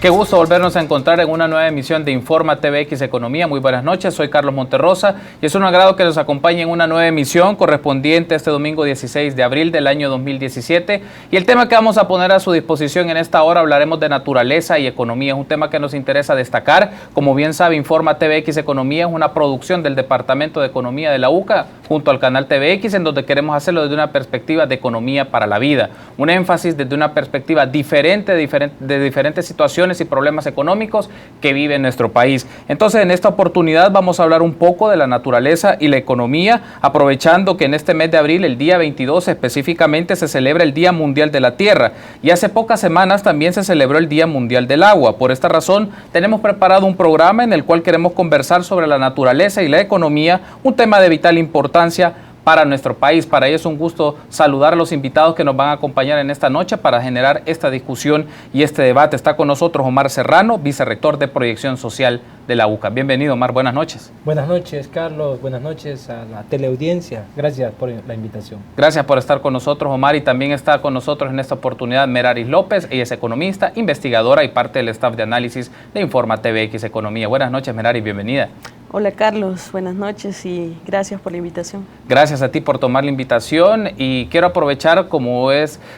Qué gusto volvernos a encontrar en una nueva emisión de Informa TVX Economía. Muy buenas noches, soy Carlos Monterrosa y es un agrado que nos acompañe en una nueva emisión correspondiente a este domingo 16 de abril del año 2017. Y el tema que vamos a poner a su disposición en esta hora, hablaremos de naturaleza y economía. Es un tema que nos interesa destacar. Como bien sabe, Informa TVX Economía es una producción del Departamento de Economía de la UCA junto al canal TVX, en donde queremos hacerlo desde una perspectiva de economía para la vida. Un énfasis desde una perspectiva diferente de diferentes situaciones y problemas económicos que vive nuestro país. Entonces, en esta oportunidad vamos a hablar un poco de la naturaleza y la economía, aprovechando que en este mes de abril, el día 22 específicamente, se celebra el Día Mundial de la Tierra y hace pocas semanas también se celebró el Día Mundial del Agua. Por esta razón, tenemos preparado un programa en el cual queremos conversar sobre la naturaleza y la economía, un tema de vital importancia para nuestro país. Para ello es un gusto saludar a los invitados que nos van a acompañar en esta noche para generar esta discusión y este debate. Está con nosotros Omar Serrano, vicerrector de Proyección Social de la UCA. Bienvenido, Omar, buenas noches. Buenas noches, Carlos, buenas noches a la teleaudiencia. Gracias por la invitación. Gracias por estar con nosotros, Omar, y también está con nosotros en esta oportunidad Meraris López. Ella es economista, investigadora y parte del staff de análisis de Informa TVX Economía. Buenas noches, Meraris, bienvenida. Hola Carlos, buenas noches y gracias por la invitación. Gracias a ti por tomar la invitación y quiero aprovechar, como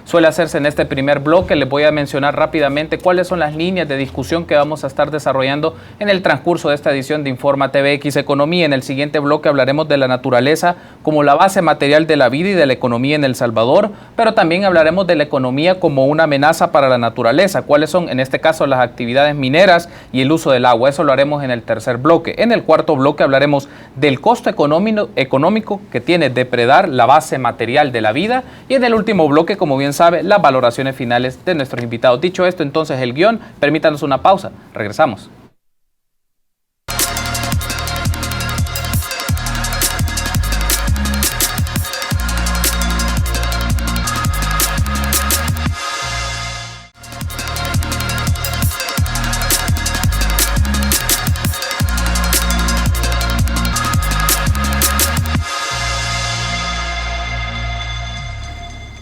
suele hacerse en este primer bloque, les voy a mencionar rápidamente cuáles son las líneas de discusión que vamos a estar desarrollando en el transcurso de esta edición de Informa TVX Economía. En el siguiente bloque hablaremos de la naturaleza como la base material de la vida y de la economía en El Salvador, pero también hablaremos de la economía como una amenaza para la naturaleza. ¿Cuáles son, en este caso, las actividades mineras y el uso del agua? Eso lo haremos en el tercer bloque. En el cuarto bloque hablaremos del costo económico que tiene depredar la base material de la vida y en el último bloque, como bien sabe, las valoraciones finales de nuestros invitados. Dicho esto, entonces el guión, permítanos una pausa. Regresamos.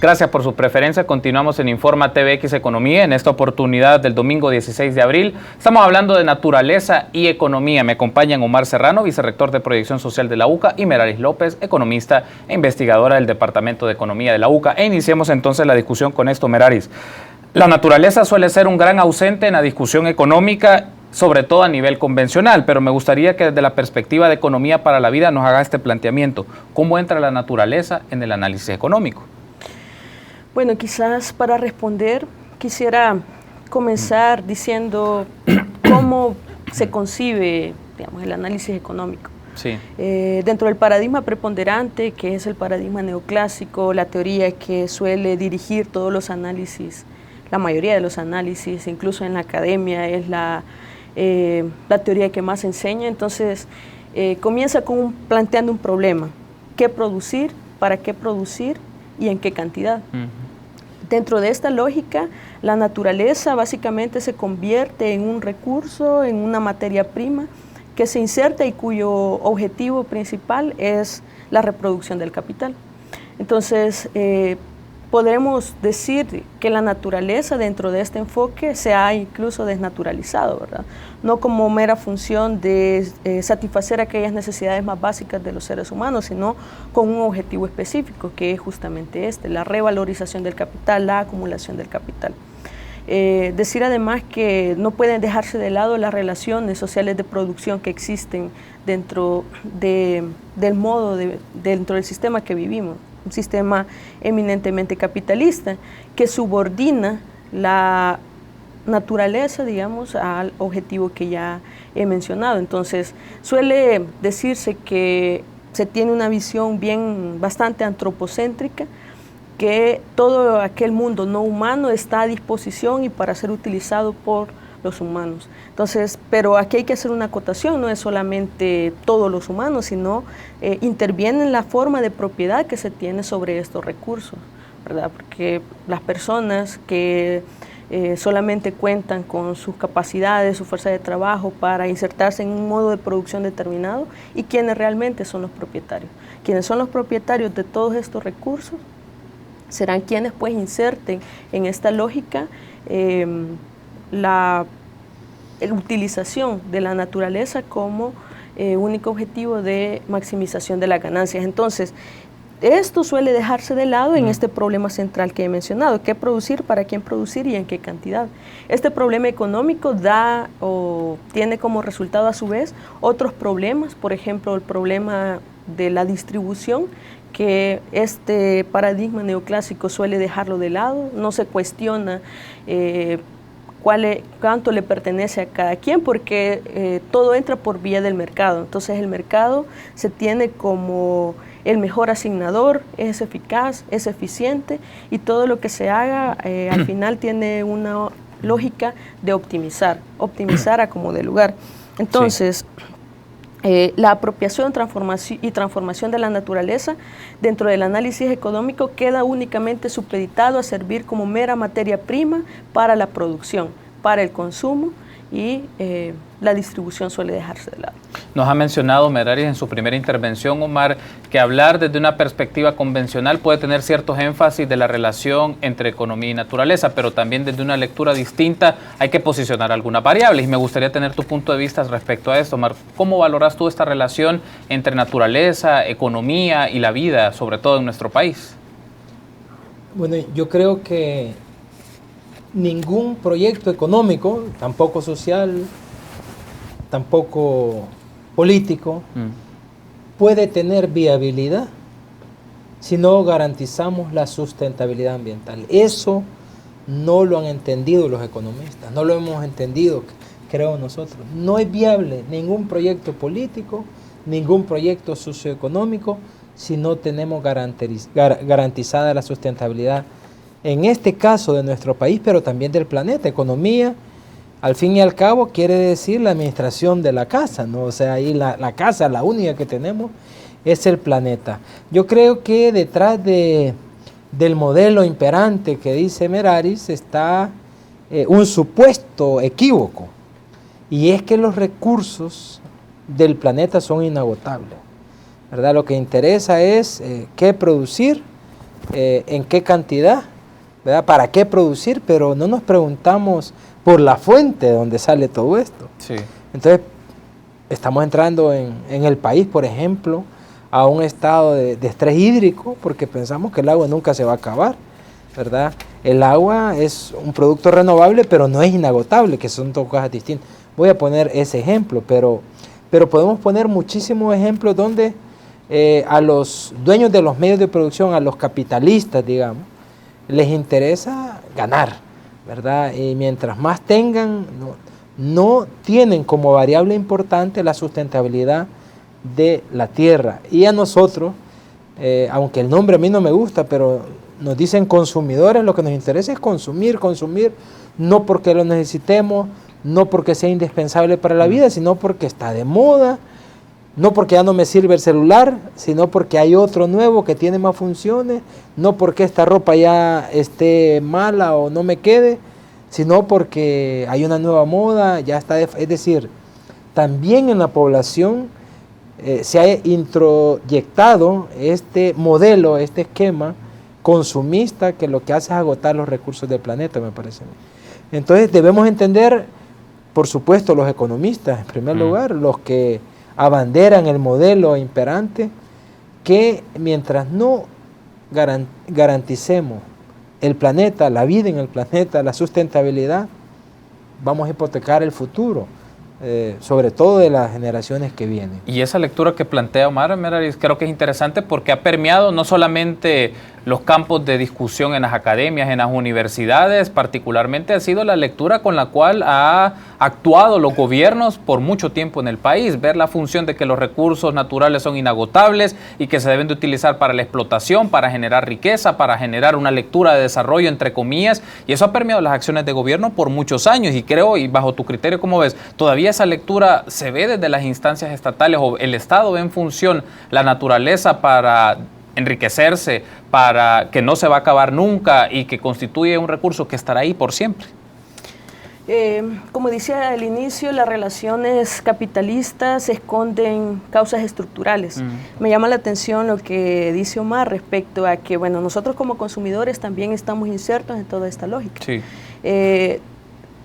Gracias por su preferencia. Continuamos en Informa TVX Economía. En esta oportunidad del domingo 16 de abril estamos hablando de naturaleza y economía. Me acompañan Omar Serrano, vicerrector de Proyección Social de la UCA, y Meraris López, economista e investigadora del Departamento de Economía de la UCA. E iniciemos entonces la discusión con esto, Meraris. La naturaleza suele ser un gran ausente en la discusión económica, sobre todo a nivel convencional, pero me gustaría que desde la perspectiva de economía para la vida nos haga este planteamiento. ¿Cómo entra la naturaleza en el análisis económico? Bueno, quizás para responder quisiera comenzar diciendo cómo se concibe, digamos, el análisis económico. Sí. Dentro del paradigma preponderante, que es el paradigma neoclásico, la teoría que suele dirigir todos los análisis, la mayoría de los análisis, incluso en la academia, es la teoría que más enseña. Entonces, comienza planteando un problema: ¿qué producir? ¿Para qué producir? ¿Y en qué cantidad? Dentro de esta lógica, la naturaleza básicamente se convierte en un recurso, en una materia prima que se inserta y cuyo objetivo principal es la reproducción del capital. Entonces, podremos decir que la naturaleza dentro de este enfoque se ha incluso desnaturalizado, ¿verdad? No como mera función de satisfacer aquellas necesidades más básicas de los seres humanos, sino con un objetivo específico, que es justamente la revalorización del capital, la acumulación del capital. Decir además que no pueden dejarse de lado las relaciones sociales de producción que existen dentro dentro del sistema que vivimos, un sistema eminentemente capitalista que subordina la naturaleza, digamos, al objetivo que ya he mencionado. Entonces, suele decirse que se tiene una visión bastante antropocéntrica, que todo aquel mundo no humano está a disposición y para ser utilizado por los humanos. Entonces, pero aquí hay que hacer una acotación, no es solamente todos los humanos, sino interviene en la forma de propiedad que se tiene sobre estos recursos, ¿verdad? Porque las personas que solamente cuentan con sus capacidades, su fuerza de trabajo para insertarse en un modo de producción determinado, y quienes realmente son los propietarios. Quienes son los propietarios de todos estos recursos serán quienes pues inserten en esta lógica la utilización de la naturaleza como único objetivo de maximización de las ganancias. Entonces, esto suele dejarse de lado en este problema central que he mencionado: qué producir, para quién producir y en qué cantidad. Este problema económico da o tiene como resultado a su vez otros problemas, por ejemplo, el problema de la distribución, que este paradigma neoclásico suele dejarlo de lado, no se cuestiona cuánto le pertenece a cada quien, porque todo entra por vía del mercado. Entonces el mercado se tiene como el mejor asignador, es eficaz, es eficiente, y todo lo que se haga al final tiene una lógica de optimizar a como de lugar. Entonces, la apropiación y transformación de la naturaleza dentro del análisis económico queda únicamente supeditado a servir como mera materia prima para la producción, para el consumo, y la distribución suele dejarse de lado. Nos ha mencionado Meraris en su primera intervención, Omar, que hablar desde una perspectiva convencional puede tener ciertos énfasis de la relación entre economía y naturaleza, pero también desde una lectura distinta hay que posicionar algunas variables, y me gustaría tener tu punto de vista respecto a esto, Omar. ¿Cómo valoras tú esta relación entre naturaleza, economía y la vida, sobre todo en nuestro país? Bueno, yo creo que ningún proyecto económico, tampoco social, tampoco político, puede tener viabilidad si no garantizamos la sustentabilidad ambiental. Eso no lo han entendido los economistas, no lo hemos entendido, creo nosotros. No es viable ningún proyecto político, ningún proyecto socioeconómico, si no tenemos garantizada la sustentabilidad, en este caso de nuestro país, pero también del planeta. Economía, al fin y al cabo, quiere decir la administración de la casa, ¿no? O sea, ahí la casa, la única que tenemos, es el planeta. Yo creo que detrás del modelo imperante que dice Meraris está un supuesto equívoco, y es que los recursos del planeta son inagotables, ¿verdad? Lo que interesa es qué producir, en qué cantidad, ¿verdad? ¿Para qué producir? Pero no nos preguntamos por la fuente de donde sale todo esto. Sí. Entonces, estamos entrando en el país, por ejemplo, a un estado de estrés hídrico, porque pensamos que el agua nunca se va a acabar, ¿verdad? El agua es un producto renovable, pero no es inagotable, que son dos cosas distintas. Voy a poner ese ejemplo, pero podemos poner muchísimos ejemplos donde a los dueños de los medios de producción, a los capitalistas, digamos, les interesa ganar, ¿verdad? Y mientras más tengan, no tienen como variable importante la sustentabilidad de la tierra. Y a nosotros, aunque el nombre a mí no me gusta, pero nos dicen consumidores, lo que nos interesa es consumir, no porque lo necesitemos, no porque sea indispensable para la vida, sino porque está de moda, no porque ya no me sirve el celular, sino porque hay otro nuevo que tiene más funciones, no porque esta ropa ya esté mala o no me quede, sino porque hay una nueva moda, ya está, es decir, también en la población se ha introyectado este modelo, este esquema consumista que lo que hace es agotar los recursos del planeta, me parece a mí. Entonces debemos entender, por supuesto, los economistas, en primer lugar, los que abanderan el modelo imperante, que mientras no garanticemos el planeta, la vida en el planeta, la sustentabilidad, vamos a hipotecar el futuro, sobre todo de las generaciones que vienen. Y esa lectura que plantea Omar Meraris creo que es interesante porque ha permeado no solamente los campos de discusión en las academias, en las universidades, particularmente ha sido la lectura con la cual ha actuado los gobiernos por mucho tiempo en el país, ver la función de que los recursos naturales son inagotables y que se deben de utilizar para la explotación, para generar riqueza, para generar una lectura de desarrollo, entre comillas, y eso ha permeado las acciones de gobierno por muchos años, y creo, y bajo tu criterio, ¿cómo ves? ¿Todavía esa lectura se ve desde las instancias estatales o el Estado ve en función la naturaleza para enriquecerse, para que no se va a acabar nunca y que constituye un recurso que estará ahí por siempre? Como decía al inicio, las relaciones capitalistas esconden causas estructurales. Me llama la atención lo que dice Omar respecto a que, bueno, nosotros como consumidores también estamos insertos en toda esta lógica. Sí.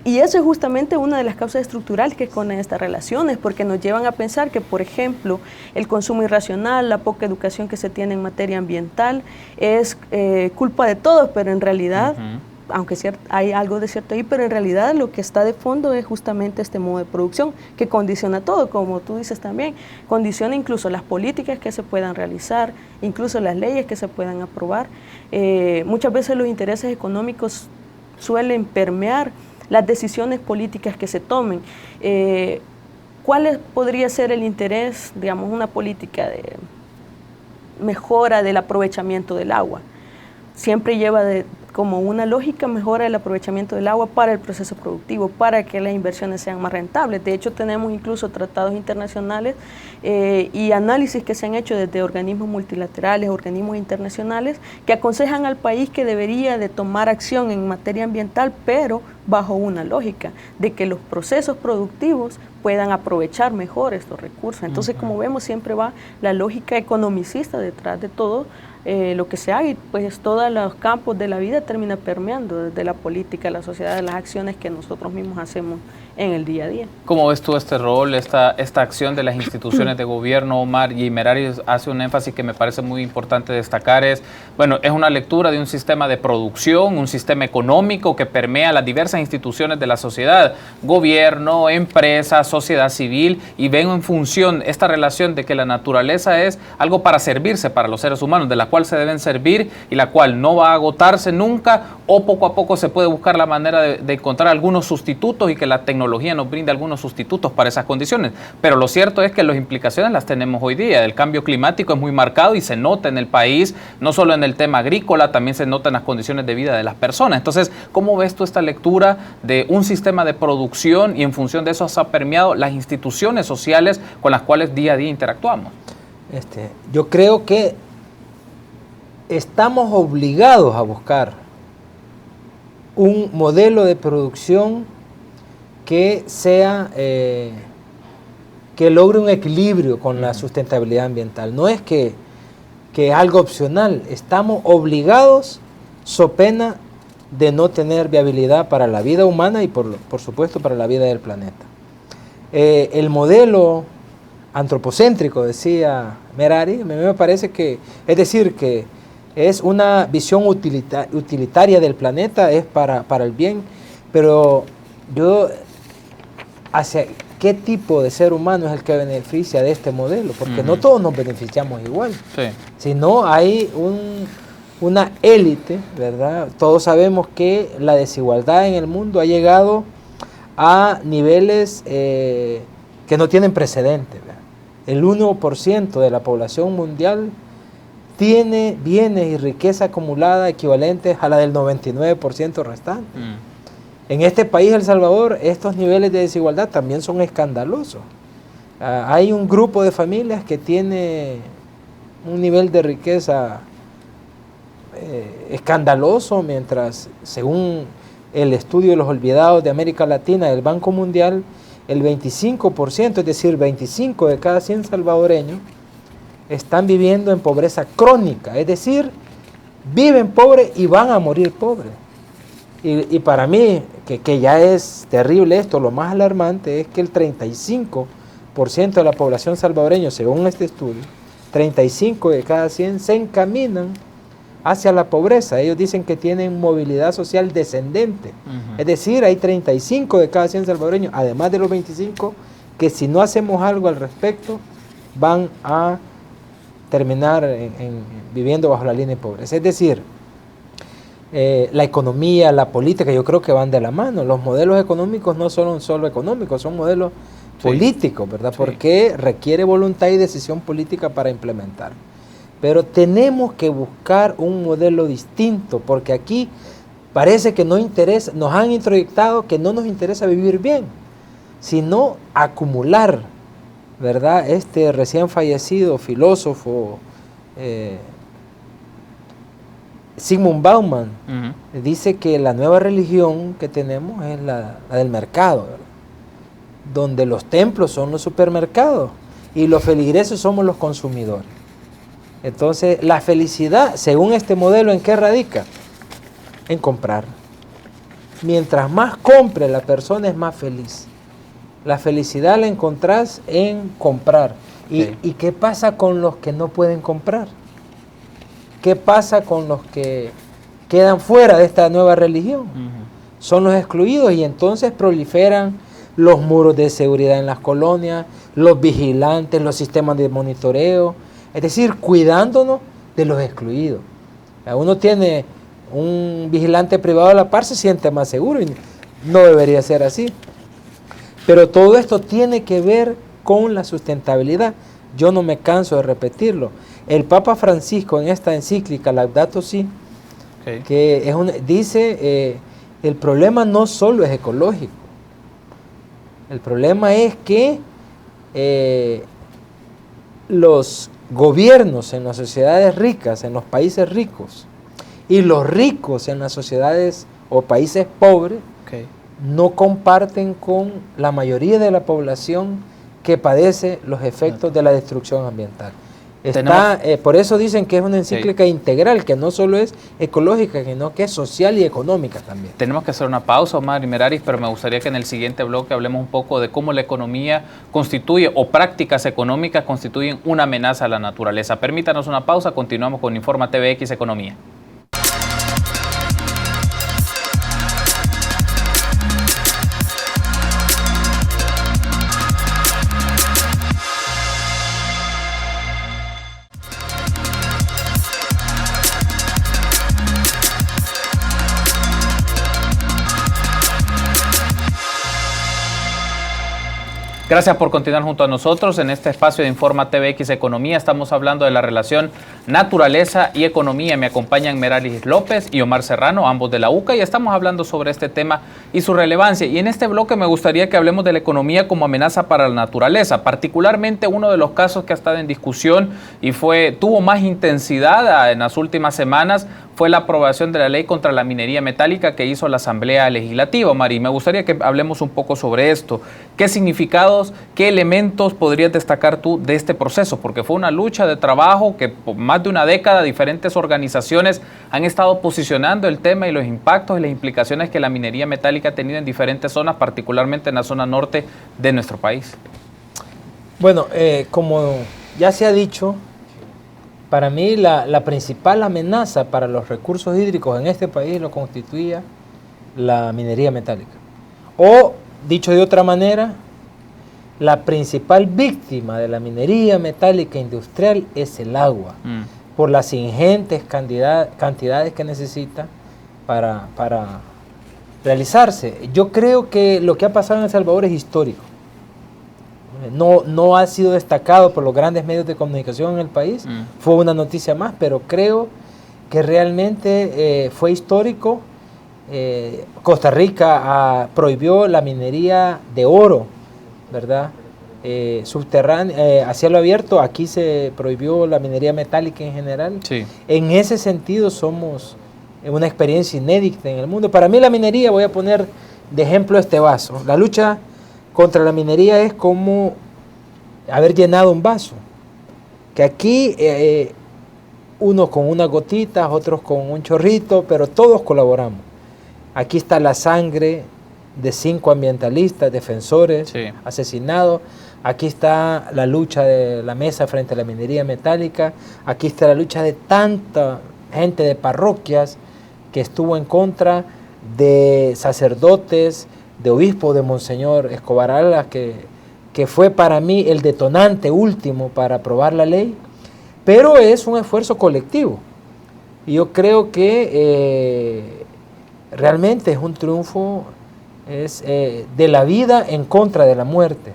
Y eso es justamente una de las causas estructurales que esconden estas relaciones, porque nos llevan a pensar que, por ejemplo, el consumo irracional, la poca educación que se tiene en materia ambiental, es culpa de todos, pero en realidad, aunque hay algo de cierto ahí, pero en realidad lo que está de fondo es justamente este modo de producción que condiciona todo, como tú dices también, condiciona incluso las políticas que se puedan realizar, incluso las leyes que se puedan aprobar. Muchas veces los intereses económicos suelen permear las decisiones políticas que se tomen. ¿Cuál podría ser el interés, digamos, una política de mejora del aprovechamiento del agua? Siempre lleva como una lógica mejora del aprovechamiento del agua para el proceso productivo, para que las inversiones sean más rentables. De hecho, tenemos incluso tratados internacionales y análisis que se han hecho desde organismos multilaterales, organismos internacionales, que aconsejan al país que debería de tomar acción en materia ambiental, pero bajo una lógica de que los procesos productivos puedan aprovechar mejor estos recursos. Entonces, como vemos, siempre va la lógica economicista detrás de todo lo que se haga, y pues todos los campos de la vida termina permeando, desde la política, la sociedad, las acciones que nosotros mismos hacemos en el día a día. ¿Cómo ves tú este rol, esta acción de las instituciones de gobierno, Omar? Y Merari hace un énfasis que me parece muy importante destacar, es una lectura de un sistema de producción, un sistema económico que permea las diversas instituciones de la sociedad, gobierno, empresa, sociedad civil, y ven en función esta relación de que la naturaleza es algo para servirse para los seres humanos, de la cual se deben servir y la cual no va a agotarse nunca, o poco a poco se puede buscar la manera de encontrar algunos sustitutos y que la tecnología nos brinda algunos sustitutos para esas condiciones. Pero lo cierto es que las implicaciones las tenemos hoy día. El cambio climático es muy marcado y se nota en el país, no solo en el tema agrícola, también se nota en las condiciones de vida de las personas. Entonces, ¿cómo ves tú esta lectura de un sistema de producción y en función de eso se ha permeado las instituciones sociales con las cuales día a día interactuamos? Yo creo que estamos obligados a buscar un modelo de producción que sea, que logre un equilibrio con la sustentabilidad ambiental. No es que es algo opcional, estamos obligados, so pena de no tener viabilidad para la vida humana y por supuesto para la vida del planeta. El modelo antropocéntrico, decía Merari, me parece que, es decir, que es una visión utilitaria del planeta, es para el bien, pero ¿hacia qué tipo de ser humano es el que beneficia de este modelo? Porque no todos nos beneficiamos igual, sino hay una élite, ¿verdad? Todos sabemos que la desigualdad en el mundo ha llegado a niveles que no tienen precedentes, ¿verdad? El 1% de la población mundial tiene bienes y riqueza acumulada equivalentes a la del 99% restante. En este país, El Salvador, estos niveles de desigualdad también son escandalosos. Hay un grupo de familias que tiene un nivel de riqueza escandaloso, mientras, según el estudio de los olvidados de América Latina del Banco Mundial, el 25%, es decir, 25 de cada 100 salvadoreños, están viviendo en pobreza crónica, es decir, viven pobres y van a morir pobres. Y para mí, que ya es terrible esto, lo más alarmante es que el 35% de la población salvadoreña, según este estudio, 35 de cada 100 se encaminan hacia la pobreza. Ellos dicen que tienen movilidad social descendente. Es decir, hay 35 de cada 100 salvadoreños, además de los 25, que si no hacemos algo al respecto, van a terminar viviendo bajo la línea de pobreza. Es decir, la economía, la política, yo creo que van de la mano. Los modelos económicos no son solo económicos, son modelos políticos, ¿verdad? Porque requiere voluntad y decisión política para implementar. Pero tenemos que buscar un modelo distinto, porque aquí parece que no interesa, nos han introyectado que no nos interesa vivir bien, sino acumular, ¿verdad? Este recién fallecido filósofo Zygmunt Bauman dice que la nueva religión que tenemos es la del mercado, ¿verdad? Donde los templos son los supermercados y los feligreses somos los consumidores. Entonces, la felicidad, según este modelo, ¿en qué radica? En comprar. mientras más compre la persona es más feliz. La felicidad la encontrás en comprar. ¿Y qué pasa con los que no pueden comprar? ¿Qué pasa con los que quedan fuera de esta nueva religión? Son los excluidos, y entonces proliferan los muros de seguridad en las colonias, los vigilantes, los sistemas de monitoreo, es decir, cuidándonos de los excluidos. Uno tiene un vigilante privado a la par, se siente más seguro, y no debería ser así. Pero todo esto tiene que ver con la sustentabilidad. Yo no me canso de repetirlo. El Papa Francisco en esta encíclica Laudato Si, que dice, el problema no solo es ecológico, el problema es que los gobiernos en las sociedades ricas, en los países ricos, y los ricos en las sociedades o países pobres, no comparten con la mayoría de la población que padece los efectos de la destrucción ambiental. Por eso dicen que es una encíclica integral, que no solo es ecológica, sino que es social y económica también. Tenemos que hacer una pausa, Omar y Meraris, pero me gustaría que en el siguiente bloque hablemos un poco de cómo la economía constituye, o prácticas económicas constituyen, una amenaza a la naturaleza. Permítanos una pausa, continuamos con Informa TVX Economía. Gracias por continuar junto a nosotros en este espacio de Informa TVX Economía. Estamos hablando de la relación naturaleza y economía. Me acompañan Meraris López y Omar Serrano, ambos de la UCA, y estamos hablando sobre este tema y su relevancia. Y en este bloque me gustaría que hablemos de la economía como amenaza para la naturaleza. Particularmente uno de los casos que ha estado en discusión y tuvo más intensidad en las últimas semanas fue la aprobación de la ley contra la minería metálica que hizo la Asamblea Legislativa, Omar, y me gustaría que hablemos un poco sobre esto. ¿Qué significados, qué elementos podrías destacar tú de este proceso? Porque fue una lucha de trabajo que por más de una década diferentes organizaciones han estado posicionando el tema y los impactos y las implicaciones que la minería metálica ha tenido en diferentes zonas, particularmente en la zona norte de nuestro país. Bueno, como ya se ha dicho, para mí la principal amenaza para los recursos hídricos en este país lo constituía la minería metálica. O, dicho de otra manera, la principal víctima de la minería metálica industrial es el agua, por las ingentes cantidades que necesita para realizarse. Yo creo que lo que ha pasado en El Salvador es histórico. No ha sido destacado por los grandes medios de comunicación en el país, fue una noticia más, pero creo que realmente fue histórico. Costa Rica prohibió la minería de oro, ¿verdad? Subterránea, a cielo abierto. Aquí se prohibió la minería metálica en general. Sí. En ese sentido somos una experiencia inédita en el mundo. Para mí la minería, voy a poner de ejemplo este vaso. La lucha contra la minería es como haber llenado un vaso, que aquí unos con unas gotitas, otros con un chorrito, pero todos colaboramos. Aquí está la sangre de 5 ambientalistas, defensores, asesinados. Aquí está la lucha de la mesa frente a la minería metálica. Aquí está la lucha de tanta gente de parroquias que estuvo en contra, de sacerdotes, de obispo, de Monseñor Escobar Alas, que fue para mí el detonante último para aprobar la ley, pero es un esfuerzo colectivo. Y yo creo que realmente es un triunfo de la vida en contra de la muerte.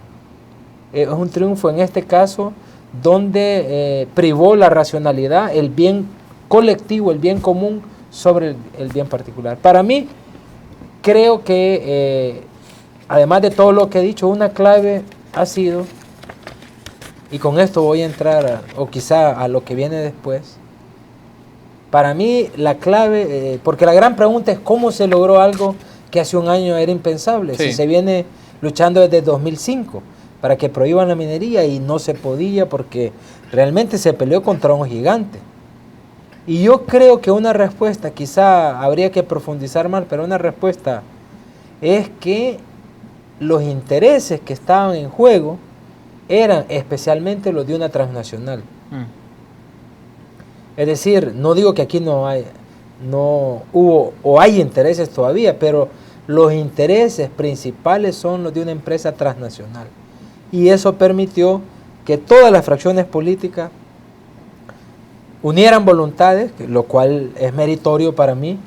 Es un triunfo en este caso donde privó la racionalidad, el bien colectivo, el bien común sobre el bien particular. Para mí, creo que, además de todo lo que he dicho, una clave ha sido, y con esto voy a entrar, o quizá a lo que viene después, para mí la clave, porque la gran pregunta es cómo se logró algo que hace un año era impensable, si se viene luchando desde 2005 para que prohíban la minería y no se podía porque realmente se peleó contra un gigante. Y yo creo que una respuesta, quizá habría que profundizar más, pero una respuesta es que los intereses que estaban en juego eran especialmente los de una transnacional. Es decir, no digo que aquí no hubo o hay intereses todavía, pero los intereses principales son los de una empresa transnacional. Y eso permitió que todas las fracciones políticas unieran voluntades, lo cual es meritorio para mí,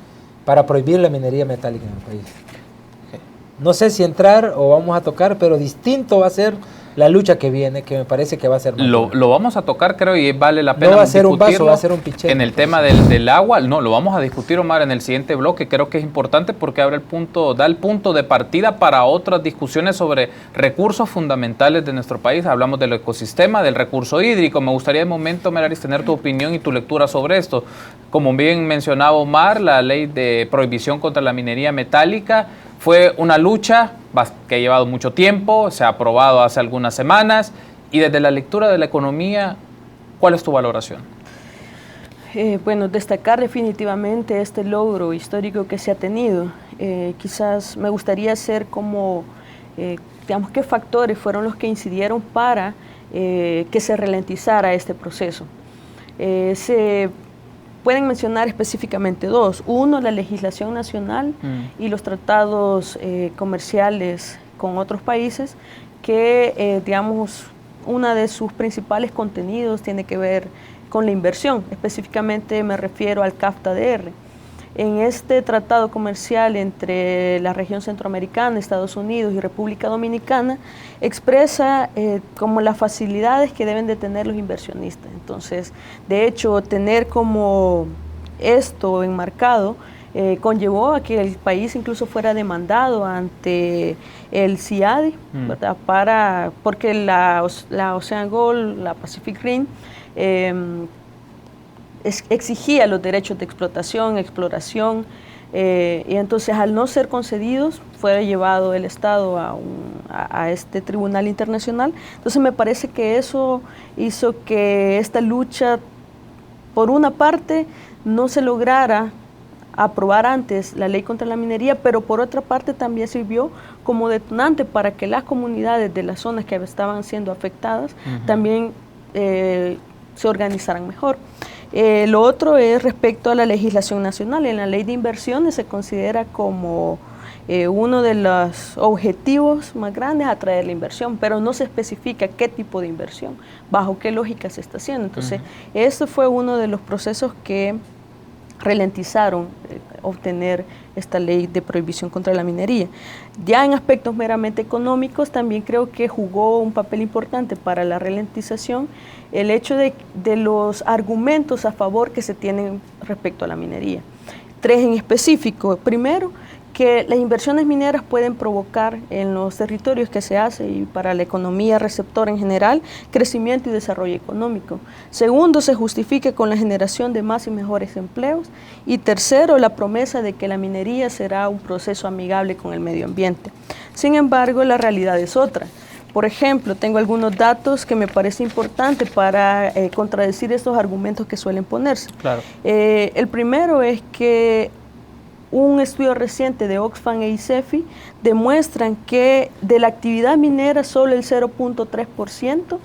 para prohibir la minería metálica en el país. No sé si entrar o vamos a tocar, pero distinto va a ser la lucha que viene, que me parece que va a ser más dura. Lo vamos a tocar, creo, y vale la pena no va a ser un vaso, va a discutirlo ser un pichete. en el tema del agua. No, lo vamos a discutir, Omar, en el siguiente bloque. Creo que es importante porque da el punto de partida para otras discusiones sobre recursos fundamentales de nuestro país. Hablamos del ecosistema, del recurso hídrico. Me gustaría de momento, Meraris, tener tu opinión y tu lectura sobre esto. Como bien mencionaba Omar, la ley de prohibición contra la minería metálica fue una lucha que ha llevado mucho tiempo, se ha aprobado hace algunas semanas, y desde la lectura de la economía, ¿cuál es tu valoración? Bueno, destacar definitivamente este logro histórico que se ha tenido. Quizás me gustaría hacer como, digamos, qué factores fueron los que incidieron para que se ralentizara este proceso. Se pueden mencionar específicamente dos. Uno, la legislación nacional y los tratados comerciales con otros países que, digamos, uno de sus principales contenidos tiene que ver con la inversión. Específicamente me refiero al CAFTA-DR. En este tratado comercial entre la región centroamericana, Estados Unidos y República Dominicana, expresa como las facilidades que deben de tener los inversionistas. Entonces, de hecho, tener como esto enmarcado conllevó a que el país incluso fuera demandado ante el CIADI, ¿verdad? Porque la Ocean Gold, la Pacific Rim, exigía los derechos de explotación, exploración, y entonces al no ser concedidos fue llevado el Estado a este tribunal internacional. Entonces me parece que eso hizo que esta lucha, por una parte, no se lograra aprobar antes la ley contra la minería, pero por otra parte también sirvió como detonante para que las comunidades de las zonas que estaban siendo afectadas también se organizaran mejor. Lo otro es respecto a la legislación nacional. En la ley de inversiones se considera como uno de los objetivos más grandes atraer la inversión, pero no se especifica qué tipo de inversión, bajo qué lógica se está haciendo. Entonces, este fue uno de los procesos que ralentizaron obtener esta ley de prohibición contra la minería. Ya en aspectos meramente económicos, también creo que jugó un papel importante para la ralentización el hecho de los argumentos a favor que se tienen respecto a la minería. Tres en específico. Primero, que las inversiones mineras pueden provocar en los territorios que se hace y para la economía receptora en general, crecimiento y desarrollo económico. Segundo, se justifica con la generación de más y mejores empleos. Y tercero, la promesa de que la minería será un proceso amigable con el medio ambiente. Sin embargo, la realidad es otra. Por ejemplo, tengo algunos datos que me parece importante para contradecir estos argumentos que suelen ponerse. Claro. El primero es que un estudio reciente de Oxfam e ICEFI demuestran que de la actividad minera solo el 0.3%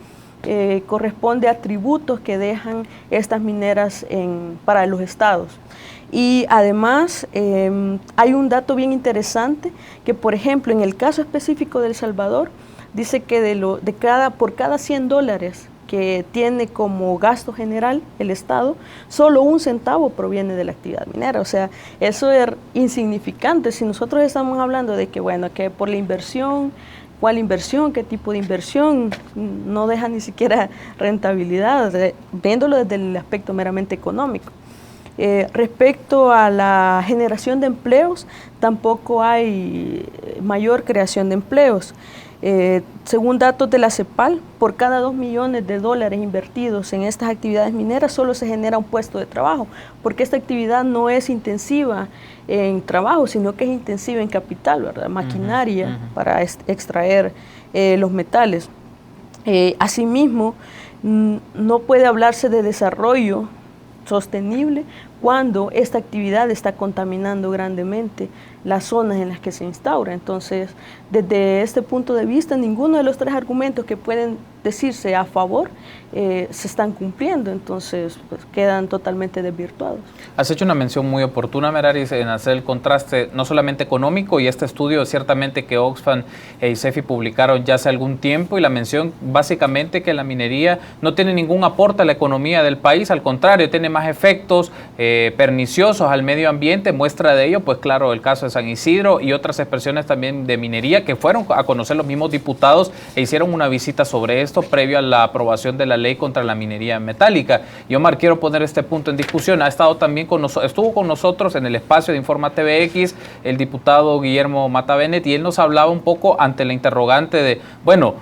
corresponde a tributos que dejan estas mineras para los estados. Y además hay un dato bien interesante que, por ejemplo, en el caso específico de El Salvador, dice que por cada $100 que tiene como gasto general el Estado, solo 1 centavo proviene de la actividad minera. O sea, eso es insignificante. Si nosotros estamos hablando de que, bueno, que por la inversión, ¿cuál inversión? ¿Qué tipo de inversión? No deja ni siquiera rentabilidad, viéndolo desde el aspecto meramente económico. Respecto a la generación de empleos, tampoco hay mayor creación de empleos. Según datos de la CEPAL, por cada $2 millones invertidos en estas actividades mineras, solo se genera un puesto de trabajo, porque esta actividad no es intensiva en trabajo, sino que es intensiva en capital, ¿verdad? Maquinaria para extraer los metales. Asimismo, no puede hablarse de desarrollo sostenible cuando esta actividad está contaminando grandemente las zonas en las que se instaura. Entonces, desde este punto de vista, ninguno de los tres argumentos que pueden decirse a favor se están cumpliendo, entonces pues, quedan totalmente desvirtuados. Has hecho una mención muy oportuna, Meraris, en hacer el contraste no solamente económico, y este estudio ciertamente que Oxfam e ICEFI publicaron ya hace algún tiempo, y la mención básicamente que la minería no tiene ningún aporte a la economía del país, al contrario, tiene más efectos perniciosos al medio ambiente. Muestra de ello, pues claro, el caso de San Isidro y otras expresiones también de minería que fueron a conocer los mismos diputados e hicieron una visita sobre esto previo a la aprobación de la ley contra la minería metálica. Y Omar, quiero poner este punto en discusión. Ha estado también estuvo con nosotros en el espacio de Informa TVX el diputado Guillermo Mata Bennett, y él nos hablaba un poco ante la interrogante de, bueno,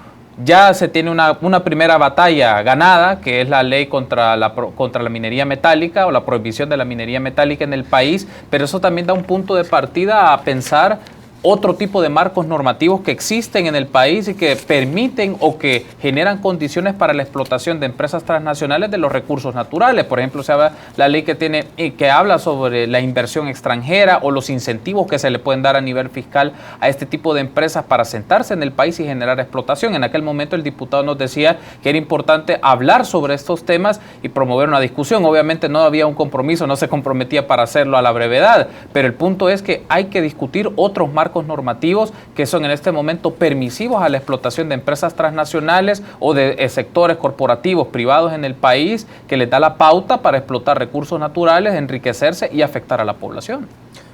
ya se tiene una primera batalla ganada, que es la ley contra la minería metálica o la prohibición de la minería metálica en el país, pero eso también da un punto de partida a pensar otro tipo de marcos normativos que existen en el país y que permiten o que generan condiciones para la explotación de empresas transnacionales de los recursos naturales. Por ejemplo, se habla la ley que habla sobre la inversión extranjera o los incentivos que se le pueden dar a nivel fiscal a este tipo de empresas para asentarse en el país y generar explotación. En aquel momento el diputado nos decía que era importante hablar sobre estos temas y promover una discusión. Obviamente no había un compromiso, no se comprometía para hacerlo a la brevedad, pero el punto es que hay que discutir otros marcos normativos que son en este momento permisivos a la explotación de empresas transnacionales o de sectores corporativos privados en el país, que les da la pauta para explotar recursos naturales, enriquecerse y afectar a la población.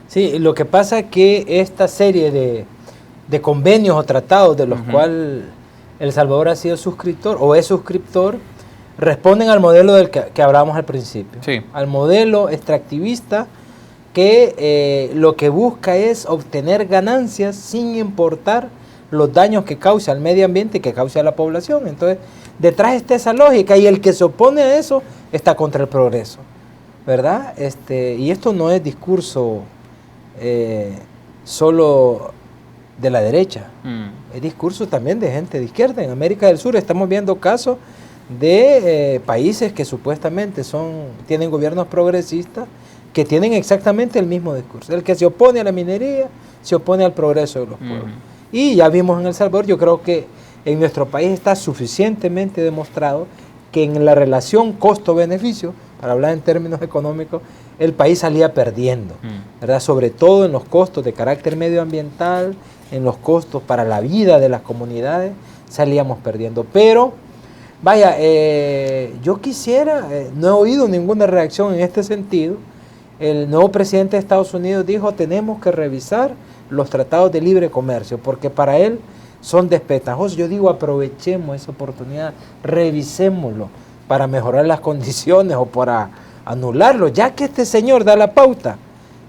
Sí, lo que pasa es que esta serie de convenios o tratados de los cuales El Salvador ha sido suscriptor o es suscriptor, responden al modelo del que hablábamos al principio, sí, al modelo extractivista que lo que busca es obtener ganancias sin importar los daños que causa al medio ambiente y que causa a la población. Entonces, detrás está esa lógica, y el que se opone a eso está contra el progreso, ¿verdad? Y esto no es discurso solo de la derecha, es discurso también de gente de izquierda. En América del Sur estamos viendo casos de países que supuestamente tienen gobiernos progresistas, que tienen exactamente el mismo discurso. El que se opone a la minería, se opone al progreso de los pueblos. Y ya vimos en El Salvador, yo creo que en nuestro país está suficientemente demostrado que en la relación costo-beneficio, para hablar en términos económicos, el país salía perdiendo, ¿verdad? Sobre todo en los costos de carácter medioambiental, en los costos para la vida de las comunidades, salíamos perdiendo. Pero, vaya, yo quisiera, no he oído ninguna reacción en este sentido. El nuevo presidente de Estados Unidos dijo: tenemos que revisar los tratados de libre comercio, porque para él son desventajosos. Yo digo, aprovechemos esa oportunidad, revisémoslo para mejorar las condiciones o para anularlo, ya que este señor da la pauta,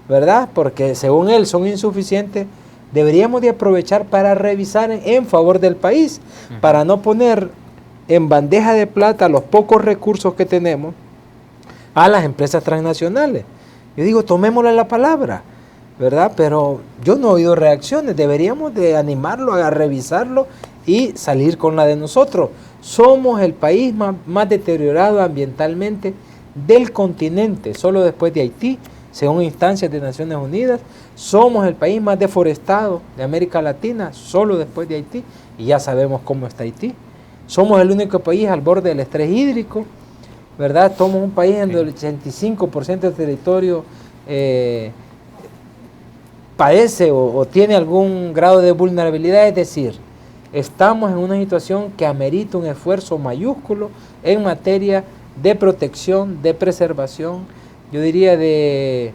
¿verdad? Porque según él son insuficientes. Deberíamos de aprovechar para revisar en favor del país, para no poner en bandeja de plata los pocos recursos que tenemos a las empresas transnacionales. Yo digo, tomémosle la palabra, ¿verdad? Pero yo no he oído reacciones. Deberíamos de animarlo a revisarlo y salir con la de nosotros. Somos el país más deteriorado ambientalmente del continente, solo después de Haití, según instancias de Naciones Unidas. Somos el país más deforestado de América Latina, solo después de Haití, y ya sabemos cómo está Haití. Somos el único país al borde del estrés hídrico, ¿verdad? Somos un país en donde el 85% del territorio padece o tiene algún grado de vulnerabilidad, es decir, estamos en una situación que amerita un esfuerzo mayúsculo en materia de protección, de preservación, yo diría de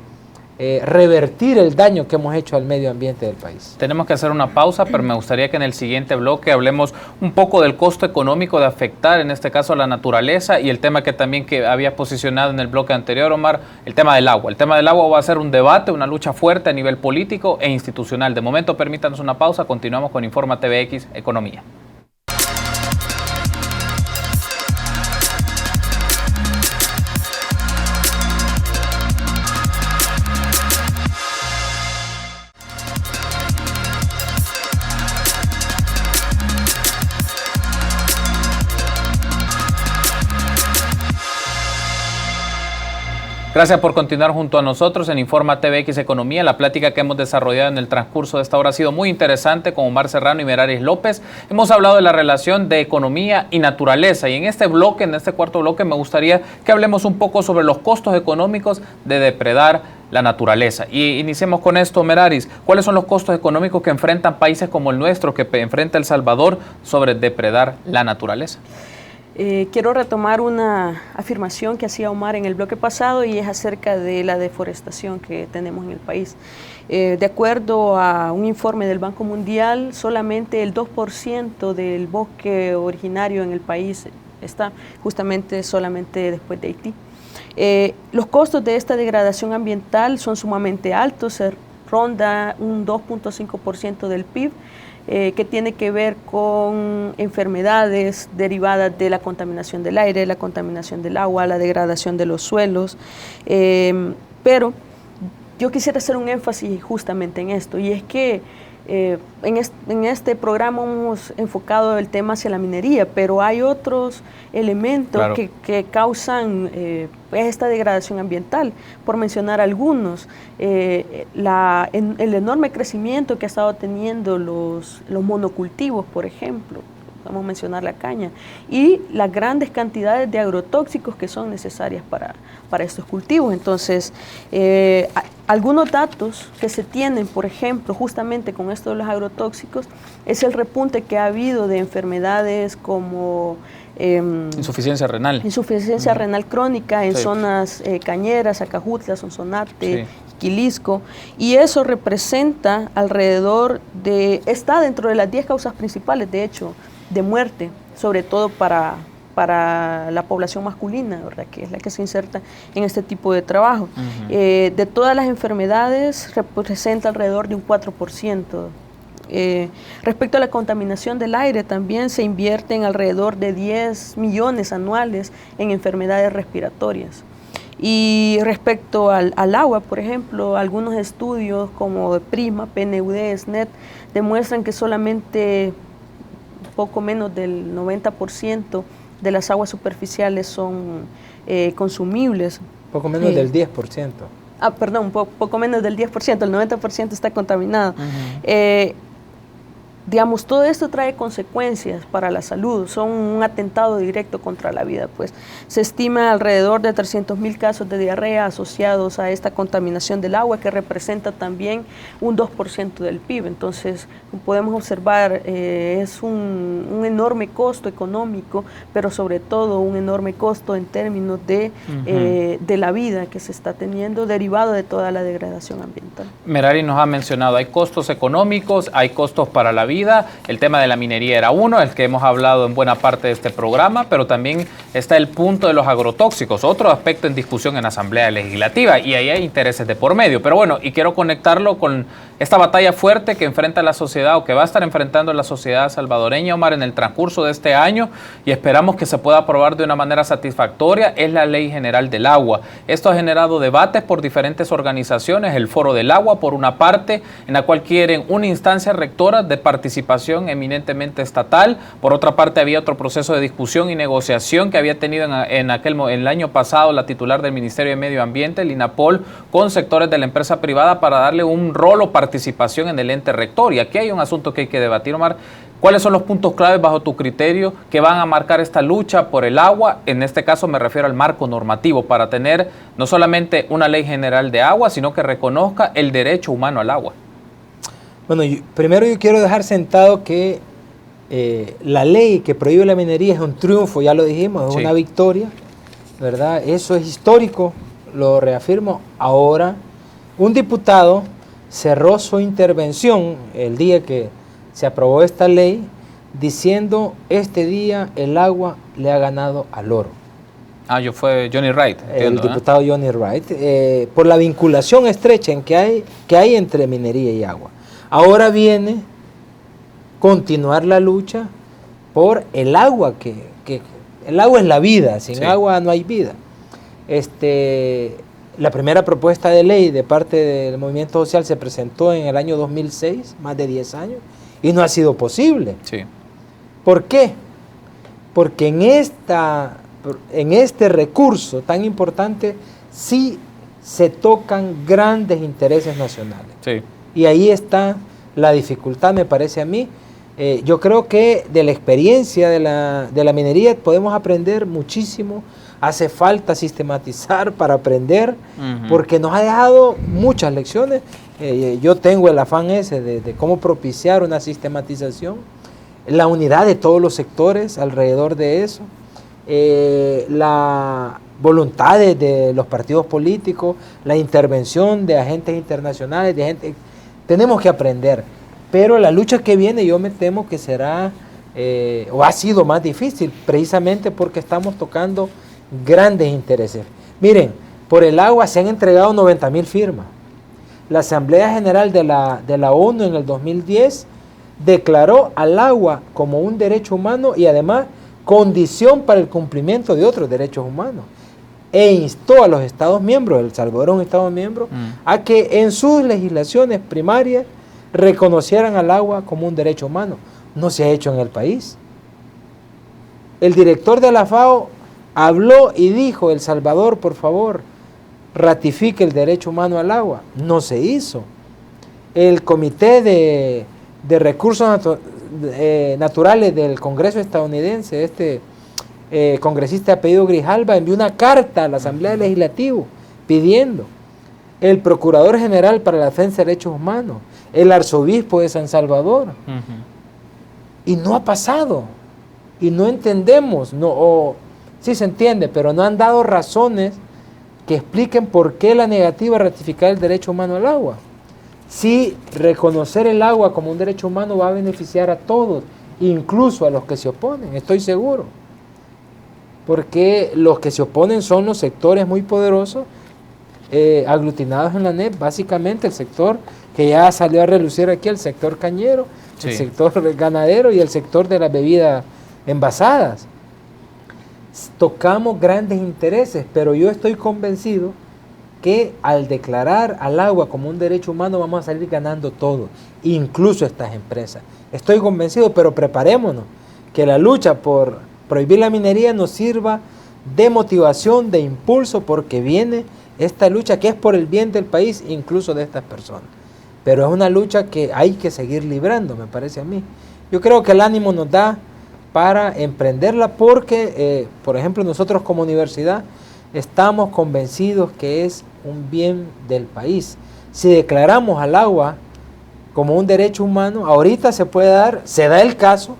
revertir el daño que hemos hecho al medio ambiente del país. Tenemos que hacer una pausa, pero me gustaría que en el siguiente bloque hablemos un poco del costo económico de afectar, en este caso, a la naturaleza, y el tema que también que había posicionado en el bloque anterior, Omar, el tema del agua. El tema del agua va a ser un debate, una lucha fuerte a nivel político e institucional. De momento, permítanos una pausa, continuamos con Informa TVX Economía. Gracias por continuar junto a nosotros en Informa TVX Economía. La plática que hemos desarrollado en el transcurso de esta hora ha sido muy interesante con Omar Serrano y Meraris López. Hemos hablado de la relación de economía y naturaleza, y en este bloque, en este cuarto bloque, me gustaría que hablemos un poco sobre los costos económicos de depredar la naturaleza. Y iniciemos con esto, Meraris. ¿Cuáles son los costos económicos que enfrentan países como el nuestro, que enfrenta El Salvador, sobre depredar la naturaleza? Quiero retomar una afirmación que hacía Omar en el bloque pasado, y es acerca de la deforestación que tenemos en el país. De acuerdo a un informe del Banco Mundial, solamente el 2% del bosque originario en el país está justamente solamente después de Haití. Los costos de esta degradación ambiental son sumamente altos, se ronda un 2.5% del PIB, que tiene que ver con enfermedades derivadas de la contaminación del aire, la contaminación del agua, la degradación de los suelos. Pero yo quisiera hacer un énfasis justamente en esto, y es que en este programa hemos enfocado el tema hacia la minería, pero hay otros elementos que causan esta degradación ambiental. Por mencionar algunos, el enorme crecimiento que ha estado teniendo los monocultivos, por ejemplo, vamos a mencionar la caña, y las grandes cantidades de agrotóxicos que son necesarias para estos cultivos. Entonces, algunos datos que se tienen, por ejemplo, justamente con esto de los agrotóxicos, es el repunte que ha habido de enfermedades como insuficiencia renal. Insuficiencia renal crónica en zonas cañeras, Acajutla, Sonsonate, Quilisco, y eso representa alrededor de, está dentro de las 10 causas principales, de hecho, de muerte, sobre todo para la población masculina, ¿verdad?, que es la que se inserta en este tipo de trabajo. De todas las enfermedades representa alrededor de un 4%. Respecto a la contaminación del aire, también se invierten alrededor de 10 millones anuales en enfermedades respiratorias. Y respecto al agua, por ejemplo, algunos estudios como PRISMA, PNUD, SNET, demuestran que solamente poco menos del 90% de las aguas superficiales son consumibles. Poco menos del 10%. Perdón, poco menos del 10%, el 90% está contaminado. Digamos, todo esto trae consecuencias para la salud, son un atentado directo contra la vida. Pues se estima alrededor de 300,000 casos de diarrea asociados a esta contaminación del agua, que representa también un 2% del PIB. Entonces, podemos observar, es un enorme costo económico, pero sobre todo un enorme costo en términos de la vida que se está teniendo derivado de toda la degradación ambiental. Meraris nos ha mencionado, hay costos económicos, hay costos para la vida. El tema de la minería era uno, el que hemos hablado en buena parte de este programa, pero también está el punto de los agrotóxicos, otro aspecto en discusión en la Asamblea Legislativa, y ahí hay intereses de por medio. Pero bueno, y quiero conectarlo con esta batalla fuerte que enfrenta la sociedad, o que va a estar enfrentando la sociedad salvadoreña, Omar, en el transcurso de este año, y esperamos que se pueda aprobar de una manera satisfactoria, es la Ley General del Agua. Esto ha generado debates por diferentes organizaciones, el Foro del Agua, por una parte, en la cual quieren una instancia rectora de participación eminentemente estatal. Por otra parte, había otro proceso de discusión y negociación que había tenido en el año pasado la titular del Ministerio de Medio Ambiente, Lina Pol, con sectores de la empresa privada para darle un rol o participación en el ente rector. Y aquí hay un asunto que hay que debatir, Omar. ¿Cuáles son los puntos claves bajo tu criterio que van a marcar esta lucha por el agua? En este caso me refiero al marco normativo, para tener no solamente una ley general de agua, sino que reconozca el derecho humano al agua. Bueno, primero yo quiero dejar sentado que la ley que prohíbe la minería es un triunfo, ya lo dijimos, es una victoria, ¿verdad? Eso es histórico, lo reafirmo. Ahora, un diputado cerró su intervención el día que se aprobó esta ley diciendo: este día el agua le ha ganado al oro. Fue Johnny Wright. El diputado Johnny Wright, por la vinculación estrecha que hay entre minería y agua. Ahora viene continuar la lucha por el agua, que el agua es la vida, sin agua no hay vida. La primera propuesta de ley de parte del movimiento social se presentó en el año 2006, más de 10 años, y no ha sido posible. ¿Por qué? Porque en este recurso tan importante sí se tocan grandes intereses nacionales. Sí. Y ahí está la dificultad, me parece a mí. Yo creo que de la experiencia de la minería podemos aprender muchísimo. Hace falta sistematizar para aprender, porque nos ha dejado muchas lecciones. Yo tengo el afán ese de cómo propiciar una sistematización, la unidad de todos los sectores alrededor de eso, la voluntad de los partidos políticos, la intervención de agentes internacionales, de gente. Tenemos que aprender, pero la lucha que viene yo me temo que será o ha sido más difícil, precisamente porque estamos tocando grandes intereses. Miren, por el agua se han entregado 90,000 firmas. La Asamblea General de la ONU en el 2010 declaró al agua como un derecho humano y además condición para el cumplimiento de otros derechos humanos, e instó a los Estados miembros, El Salvador es un Estado miembro, a que en sus legislaciones primarias reconocieran al agua como un derecho humano. No se ha hecho en el país. El director de la FAO habló y dijo: El Salvador, por favor, ratifique el derecho humano al agua. No se hizo. El Comité de Recursos Naturales del Congreso estadounidense, congresista de apellido Grijalva, envió una carta a la Asamblea Legislativa pidiendo. El Procurador General para la Defensa de Derechos Humanos, el Arzobispo de San Salvador. Y no ha pasado. Y no entendemos, sí se entiende, pero no han dado razones que expliquen por qué la negativa a ratificar el derecho humano al agua. Si reconocer el agua como un derecho humano va a beneficiar a todos, incluso a los que se oponen, estoy seguro. Porque los que se oponen son los sectores muy poderosos, aglutinados en la NEP, básicamente el sector que ya salió a relucir aquí, el sector cañero, sí, el sector ganadero y el sector de las bebidas envasadas. Tocamos grandes intereses, pero yo estoy convencido que al declarar al agua como un derecho humano vamos a salir ganando todo, incluso estas empresas. Estoy convencido, pero preparémonos, que la lucha por prohibir la minería nos sirva de motivación, de impulso, porque viene esta lucha que es por el bien del país, incluso de estas personas. Pero es una lucha que hay que seguir librando, me parece a mí. Yo creo que el ánimo nos da para emprenderla porque, por ejemplo, nosotros como universidad estamos convencidos que es un bien del país. Si declaramos al agua como un derecho humano, ahorita se da el caso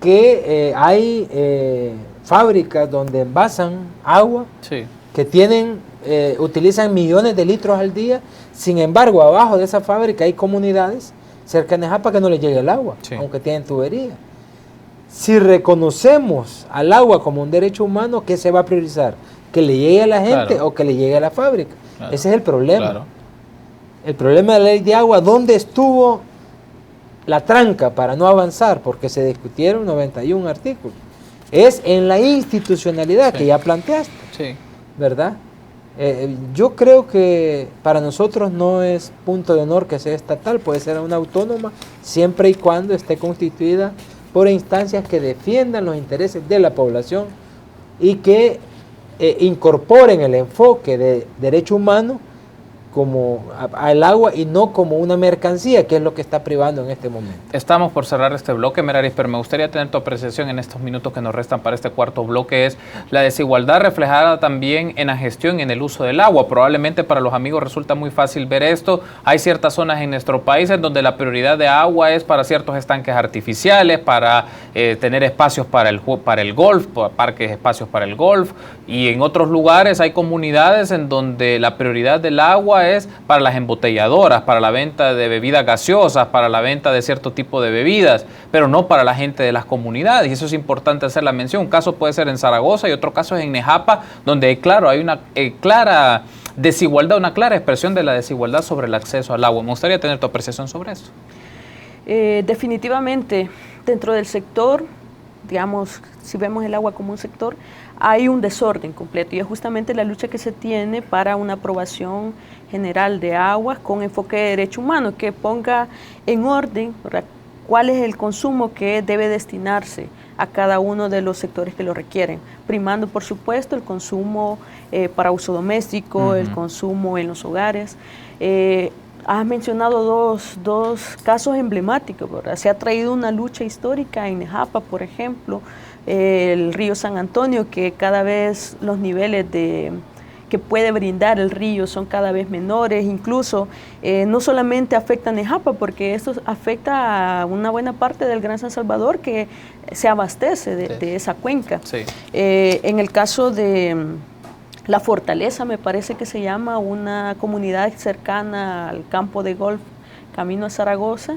que hay fábricas donde envasan agua, sí, que utilizan millones de litros al día. Sin embargo, abajo de esa fábrica hay comunidades cerca de Nejapa que no les llega el agua, sí, aunque tienen tubería. Si reconocemos al agua como un derecho humano, ¿qué se va a priorizar? ¿Que le llegue a la gente, claro, o que le llegue a la fábrica? Claro. Ese es el problema. Claro. El problema de la ley de agua, ¿dónde estuvo la tranca para no avanzar? Porque se discutieron 91 artículos. Es en la institucionalidad, sí, que ya planteaste, sí, ¿verdad? Yo creo que para nosotros no es punto de honor que sea estatal, puede ser una autónoma, siempre y cuando esté constituida por instancias que defiendan los intereses de la población y que incorporen el enfoque de derecho humano como al agua y no como una mercancía, que es lo que está privando en este momento. Estamos por cerrar este bloque, Meraris, pero me gustaría tener tu apreciación en estos minutos que nos restan para este cuarto bloque. Es la desigualdad reflejada también en la gestión y en el uso del agua. Probablemente para los amigos resulta muy fácil ver esto. Hay ciertas zonas en nuestro país en donde la prioridad de agua es para ciertos estanques artificiales, para tener espacios para el golf, parques, espacios para el golf, y en otros lugares hay comunidades en donde la prioridad del agua es para las embotelladoras, para la venta de bebidas gaseosas, para la venta de cierto tipo de bebidas, pero no para la gente de las comunidades, y eso es importante hacer la mención. Un caso puede ser en Zaragoza y otro caso es en Nejapa, donde claro, hay una clara desigualdad, una clara expresión de la desigualdad sobre el acceso al agua. Me gustaría tener tu apreciación sobre eso. Definitivamente, dentro del sector, digamos, si vemos el agua como un sector, hay un desorden completo y es justamente la lucha que se tiene para una aprobación general de agua con enfoque de derecho humano, que ponga en orden, ¿verdad?, cuál es el consumo que debe destinarse a cada uno de los sectores que lo requieren, primando por supuesto el consumo para uso doméstico, el consumo en los hogares. Has mencionado dos casos emblemáticos, ¿verdad? Se ha traído una lucha histórica en Nejapa, por ejemplo, el río San Antonio, que cada vez los niveles que puede brindar el río son cada vez menores, incluso no solamente afecta a Nejapa, porque esto afecta a una buena parte del Gran San Salvador que se abastece de esa cuenca. Sí. En el caso de La Fortaleza, me parece que se llama, una comunidad cercana al campo de golf camino a Zaragoza,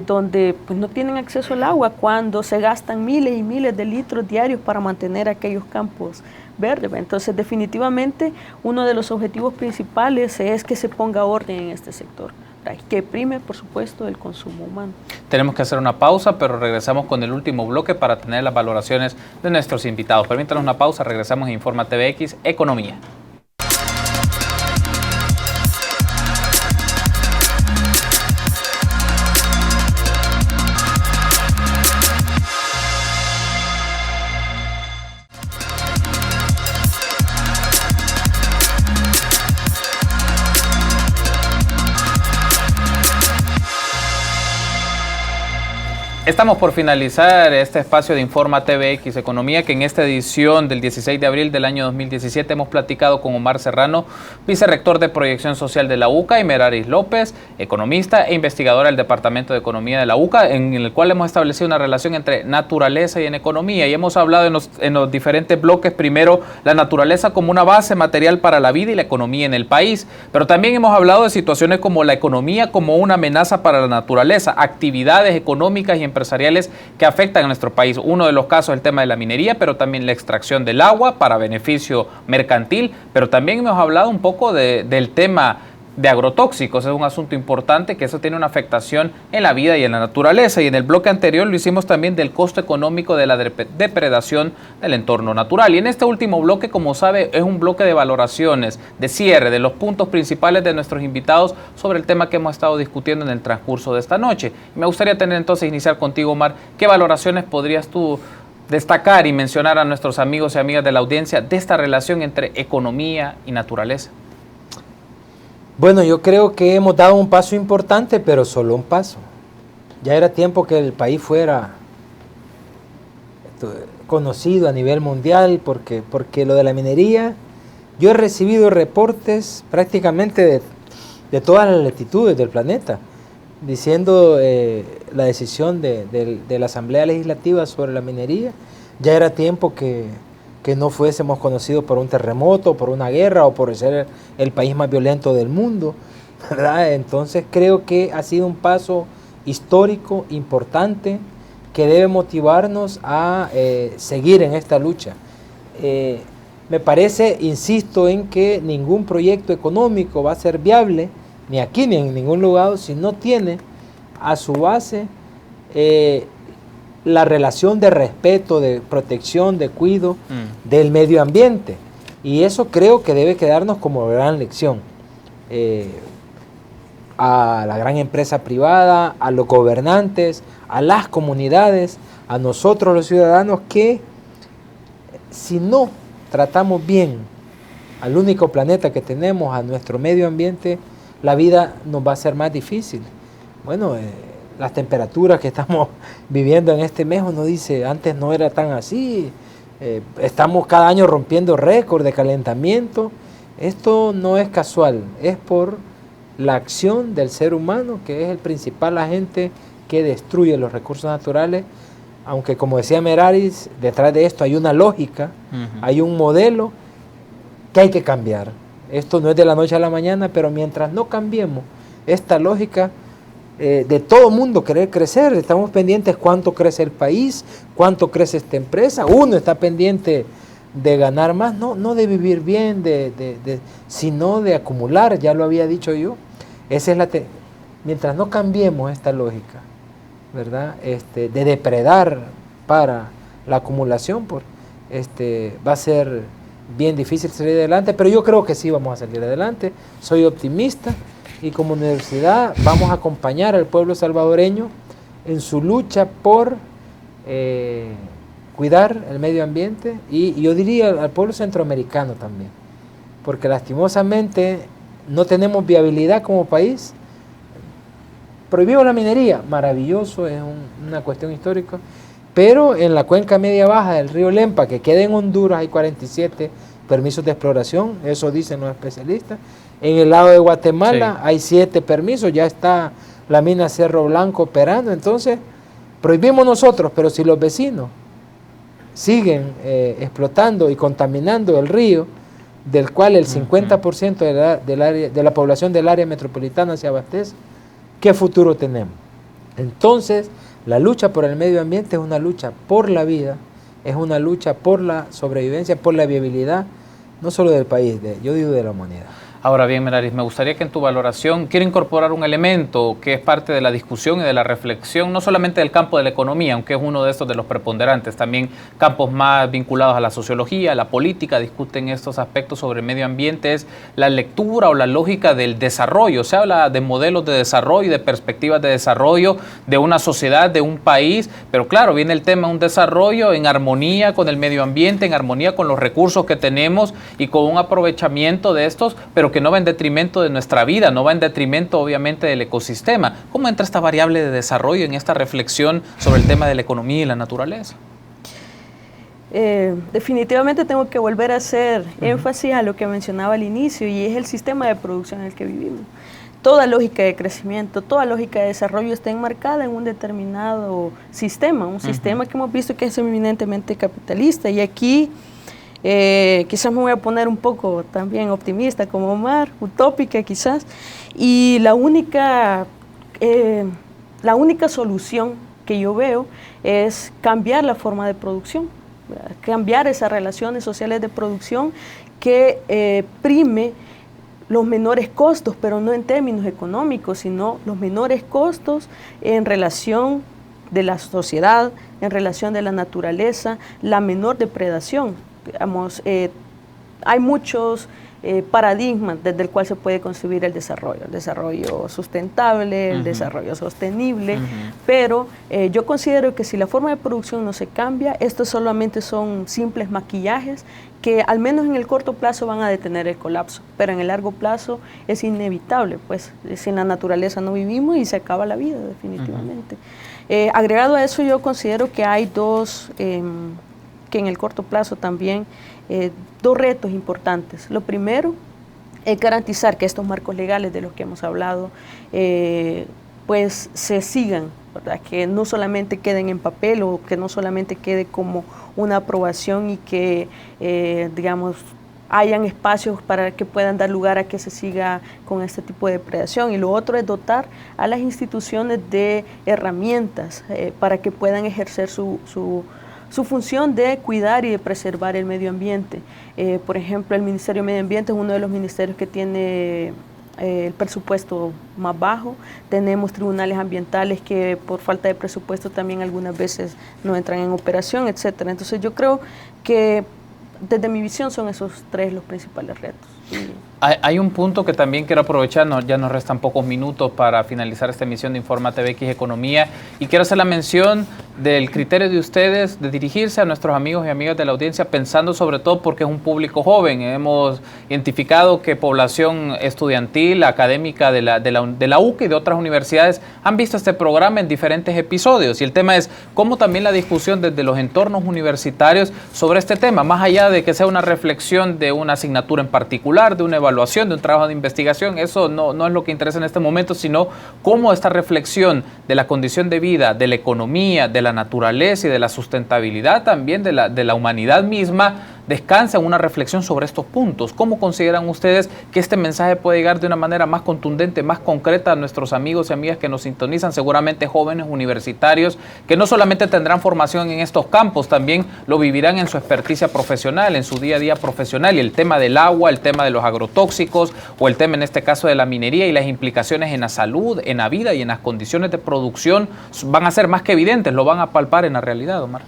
donde pues, no tienen acceso al agua cuando se gastan miles y miles de litros diarios para mantener aquellos campos verdes. Entonces, definitivamente, uno de los objetivos principales es que se ponga orden en este sector, que prime, por supuesto, el consumo humano. Tenemos que hacer una pausa, pero regresamos con el último bloque para tener las valoraciones de nuestros invitados. Permítanos una pausa, regresamos a Informa TVX Economía. Estamos por finalizar este espacio de Informa TVX Economía, que en esta edición del 16 de abril del año 2017 hemos platicado con Omar Serrano, vicerrector de Proyección Social de la UCA, y Meraris López, economista e investigadora del Departamento de Economía de la UCA, en el cual hemos establecido una relación entre naturaleza y en economía. Y hemos hablado en los diferentes bloques, primero, la naturaleza como una base material para la vida y la economía en el país, pero también hemos hablado de situaciones como la economía como una amenaza para la naturaleza, actividades económicas y empresariales que afectan a nuestro país. Uno de los casos es el tema de la minería, pero también la extracción del agua para beneficio mercantil, pero también hemos hablado un poco del tema de agrotóxicos. Es un asunto importante, que eso tiene una afectación en la vida y en la naturaleza, y en el bloque anterior lo hicimos también del costo económico de la depredación del entorno natural. Y en este último bloque, como sabe, es un bloque de valoraciones, de cierre, de los puntos principales de nuestros invitados sobre el tema que hemos estado discutiendo en el transcurso de esta noche. Y me gustaría iniciar contigo, Omar. ¿Qué valoraciones podrías tú destacar y mencionar a nuestros amigos y amigas de la audiencia de esta relación entre economía y naturaleza? Bueno, yo creo que hemos dado un paso importante, pero solo un paso. Ya era tiempo que el país fuera conocido a nivel mundial, porque lo de la minería, yo he recibido reportes prácticamente de todas las latitudes del planeta, diciendo la decisión de la Asamblea Legislativa sobre la minería. Ya era tiempo que no fuésemos conocidos por un terremoto, por una guerra o por ser el país más violento del mundo, ¿verdad? Entonces creo que ha sido un paso histórico, importante, que debe motivarnos a seguir en esta lucha. Me parece, insisto, en que ningún proyecto económico va a ser viable, ni aquí ni en ningún lugar, si no tiene a su base la relación de respeto, de protección, de cuidado del medio ambiente. Y eso creo que debe quedarnos como gran lección a la gran empresa privada, a los gobernantes, a las comunidades, a nosotros los ciudadanos, que si no tratamos bien al único planeta que tenemos, a nuestro medio ambiente, la vida nos va a ser más difícil. Bueno, las temperaturas que estamos viviendo en este mes, uno dice, antes no era tan así, estamos cada año rompiendo récord de calentamiento. Esto no es casual, es por la acción del ser humano, que es el principal agente que destruye los recursos naturales, aunque, como decía Meraris, detrás de esto hay una lógica, hay un modelo que hay que cambiar. Esto no es de la noche a la mañana, pero mientras no cambiemos esta lógica, de todo mundo querer crecer, estamos pendientes cuánto crece el país, cuánto crece esta empresa, uno está pendiente de ganar más, no de vivir bien, sino de acumular, ya lo había dicho yo. Esa es mientras no cambiemos esta lógica, ¿verdad? De depredar para la acumulación, va a ser bien difícil salir adelante, pero yo creo que sí vamos a salir adelante, soy optimista. Y como universidad vamos a acompañar al pueblo salvadoreño en su lucha por cuidar el medio ambiente y yo diría al pueblo centroamericano también, porque lastimosamente no tenemos viabilidad como país. Prohibimos la minería, maravilloso, es una cuestión histórica, pero en la cuenca media-baja del río Lempa, que queda en Honduras, hay 47 permisos de exploración, eso dicen los especialistas. En el lado de Guatemala hay 7 permisos, ya está la mina Cerro Blanco operando, entonces prohibimos nosotros, pero si los vecinos siguen explotando y contaminando el río, del cual el 50% de la población del área metropolitana se abastece, ¿qué futuro tenemos? Entonces, la lucha por el medio ambiente es una lucha por la vida, es una lucha por la sobrevivencia, por la viabilidad, no solo del país, yo digo de la humanidad. Ahora bien, Meraris, me gustaría que en tu valoración quiero incorporar un elemento que es parte de la discusión y de la reflexión, no solamente del campo de la economía, aunque es uno de estos de los preponderantes, también campos más vinculados a la sociología, a la política, discuten estos aspectos sobre el medio ambiente, es la lectura o la lógica del desarrollo. Se habla de modelos de desarrollo, de perspectivas de desarrollo de una sociedad, de un país, pero claro, viene el tema de un desarrollo en armonía con el medio ambiente, en armonía con los recursos que tenemos y con un aprovechamiento de estos, pero que no va en detrimento de nuestra vida, no va en detrimento obviamente del ecosistema. ¿Cómo entra esta variable de desarrollo en esta reflexión sobre el tema de la economía y la naturaleza? Definitivamente tengo que volver a hacer énfasis a lo que mencionaba al inicio, y es el sistema de producción en el que vivimos. Toda lógica de crecimiento, toda lógica de desarrollo está enmarcada en un determinado sistema, un sistema que hemos visto que es eminentemente capitalista, y aquí quizás me voy a poner un poco también optimista como Omar, utópica quizás, y la única solución que yo veo es cambiar la forma de producción, cambiar esas relaciones sociales de producción que prime los menores costos, pero no en términos económicos, sino los menores costos en relación de la sociedad, en relación de la naturaleza, la menor depredación. Digamos, hay muchos paradigmas desde el cual se puede concebir el desarrollo sustentable, el desarrollo sostenible, pero yo considero que si la forma de producción no se cambia, estos solamente son simples maquillajes que al menos en el corto plazo van a detener el colapso, pero en el largo plazo es inevitable, pues sin la naturaleza no vivimos y se acaba la vida definitivamente. Agregado a eso, yo considero que hay que en el corto plazo también, 2 retos importantes. Lo primero es garantizar que estos marcos legales de los que hemos hablado pues se sigan, ¿verdad? Que no solamente queden en papel o que no solamente quede como una aprobación y que digamos hayan espacios para que puedan dar lugar a que se siga con este tipo de depredación. Y lo otro es dotar a las instituciones de herramientas para que puedan ejercer su función de cuidar y de preservar el medio ambiente. Por ejemplo, el Ministerio de Medio Ambiente es uno de los ministerios que tiene el presupuesto más bajo. Tenemos tribunales ambientales que por falta de presupuesto también algunas veces no entran en operación, etcétera. Entonces yo creo que desde mi visión son esos 3 los principales retos. Hay un punto que también quiero aprovechar, ya nos restan pocos minutos para finalizar esta emisión de Infórmate BX Economía, y quiero hacer la mención del criterio de ustedes de dirigirse a nuestros amigos y amigas de la audiencia, pensando sobre todo porque es un público joven. Hemos identificado que población estudiantil, académica de la UCA y de otras universidades han visto este programa en diferentes episodios, y el tema es cómo también la discusión desde los entornos universitarios sobre este tema, más allá de que sea una reflexión de una asignatura en particular, de una evaluación, de un trabajo de investigación, eso no es lo que interesa en este momento, sino cómo esta reflexión de la condición de vida, de la economía, de la naturaleza y de la sustentabilidad también de la humanidad misma descansa en una reflexión sobre estos puntos. ¿Cómo consideran ustedes que este mensaje puede llegar de una manera más contundente, más concreta a nuestros amigos y amigas que nos sintonizan, seguramente jóvenes universitarios, que no solamente tendrán formación en estos campos, también lo vivirán en su experticia profesional, en su día a día profesional, y el tema del agua, el tema de los agrotóxicos, o el tema en este caso de la minería y las implicaciones en la salud, en la vida y en las condiciones de producción van a ser más que evidentes, lo van a palpar en la realidad, Omar?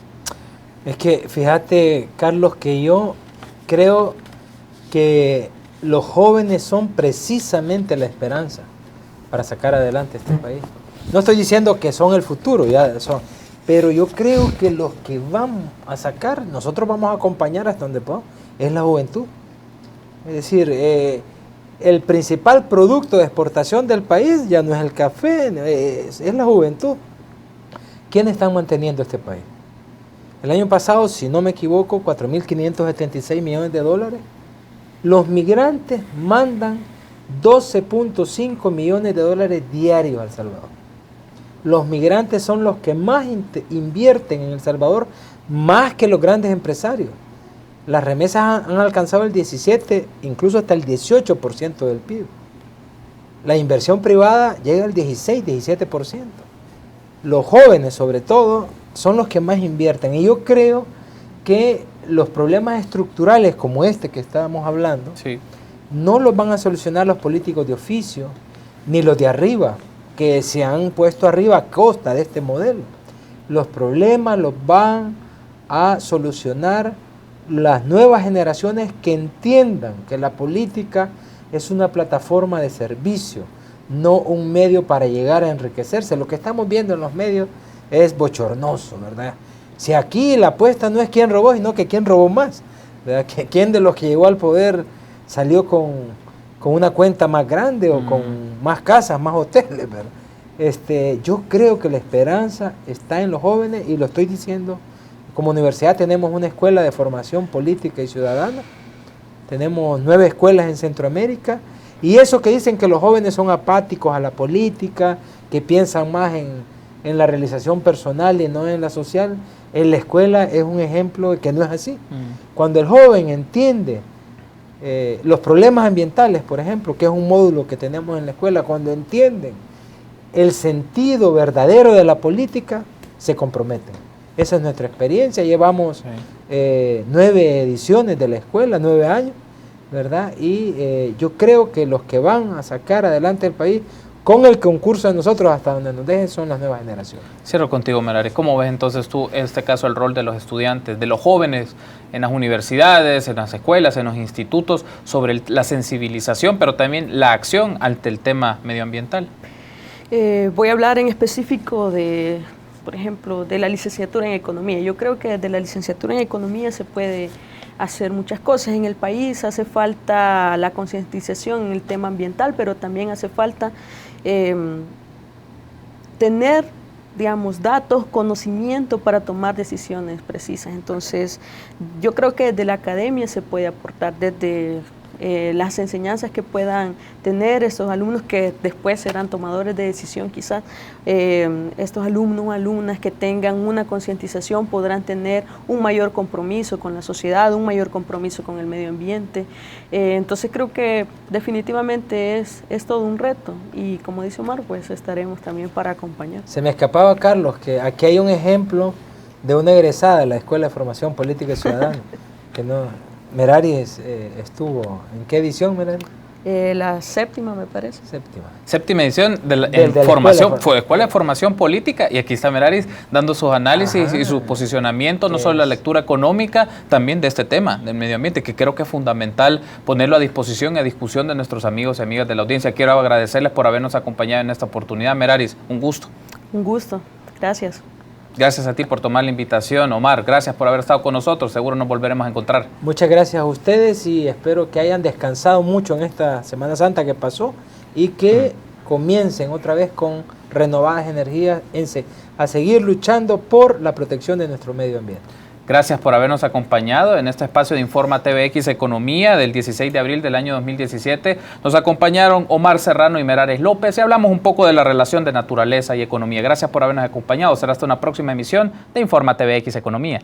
Es que fíjate, Carlos, que yo creo que los jóvenes son precisamente la esperanza para sacar adelante este país. No estoy diciendo que son el futuro, ya son, Pero yo creo que los que vamos a sacar, nosotros vamos a acompañar hasta donde podamos, es la juventud. Es decir, el principal producto de exportación del país ya no es el café, es la juventud. ¿Quiénes están manteniendo este país? El año pasado, si no me equivoco, 4.576 millones de dólares. Los migrantes mandan 12.5 millones de dólares diarios a El Salvador. Los migrantes son los que más invierten en El Salvador, más que los grandes empresarios. Las remesas han alcanzado el 17, incluso hasta el 18% del PIB. La inversión privada llega al 16, 17%. Los jóvenes, sobre todo, son los que más invierten. Y yo creo que los problemas estructurales como este que estábamos hablando, sí, no los van a solucionar los políticos de oficio, ni los de arriba, que se han puesto arriba a costa de este modelo. Los problemas los van a solucionar las nuevas generaciones que entiendan que la política es una plataforma de servicio, no un medio para llegar a enriquecerse. Lo que estamos viendo en los medios es bochornoso, ¿verdad? Si aquí la apuesta no es quién robó, sino que quién robó más, ¿verdad? ¿Quién de los que llegó al poder salió con una cuenta más grande o con más casas, más hoteles, ¿verdad? Yo creo que la esperanza está en los jóvenes y lo estoy diciendo. Como universidad tenemos una escuela de formación política y ciudadana, tenemos 9 escuelas en Centroamérica, y eso que dicen que los jóvenes son apáticos a la política, que piensan más en la realización personal y no en la social, en la escuela es un ejemplo de que no es así. Cuando el joven entiende los problemas ambientales, por ejemplo, que es un módulo que tenemos en la escuela, cuando entienden el sentido verdadero de la política, se comprometen. Esa es nuestra experiencia, llevamos 9 ediciones de la escuela, 9 años, ¿verdad? Y yo creo que los que van a sacar adelante el país con el concurso de nosotros hasta donde nos dejen son las nuevas generaciones. Cierro contigo, Meraris. ¿Cómo ves entonces tú, en este caso, el rol de los estudiantes, de los jóvenes en las universidades, en las escuelas, en los institutos, sobre la sensibilización, pero también la acción ante el tema medioambiental? Voy a hablar en específico de, por ejemplo, de la licenciatura en Economía. Yo creo que desde la licenciatura en Economía se puede hacer muchas cosas. En el país hace falta la concientización en el tema ambiental, pero también hace falta tener, digamos, datos, conocimiento para tomar decisiones precisas. Entonces, yo creo que desde la academia se puede aportar, desde las enseñanzas que puedan tener estos alumnos que después serán tomadores de decisión quizás, estos alumnos o alumnas que tengan una concientización podrán tener un mayor compromiso con la sociedad, un mayor compromiso con el medio ambiente. Entonces creo que definitivamente es todo un reto y como dice Omar, pues estaremos también para acompañar. Se me escapaba, Carlos, que aquí hay un ejemplo de una egresada de la Escuela de Formación Política y Ciudadana, que no... Meraris estuvo, ¿en qué edición, Meraris? La 7ª, me parece. Séptima edición de la Escuela de Formación Política, y aquí está Meraris dando sus análisis y su posicionamiento, no solo la lectura económica, también de este tema, del medio ambiente, que creo que es fundamental ponerlo a disposición y a discusión de nuestros amigos y amigas de la audiencia. Quiero agradecerles por habernos acompañado en esta oportunidad. Meraris, un gusto. Un gusto, gracias. Gracias a ti por tomar la invitación, Omar. Gracias por haber estado con nosotros. Seguro nos volveremos a encontrar. Muchas gracias a ustedes y espero que hayan descansado mucho en esta Semana Santa que pasó y que comiencen otra vez con renovadas energías a seguir luchando por la protección de nuestro medio ambiente. Gracias por habernos acompañado en este espacio de Informa TVX Economía del 16 de abril del año 2017. Nos acompañaron Omar Serrano y Meraris López y hablamos un poco de la relación de naturaleza y economía. Gracias por habernos acompañado. Será hasta una próxima emisión de Informa TVX Economía.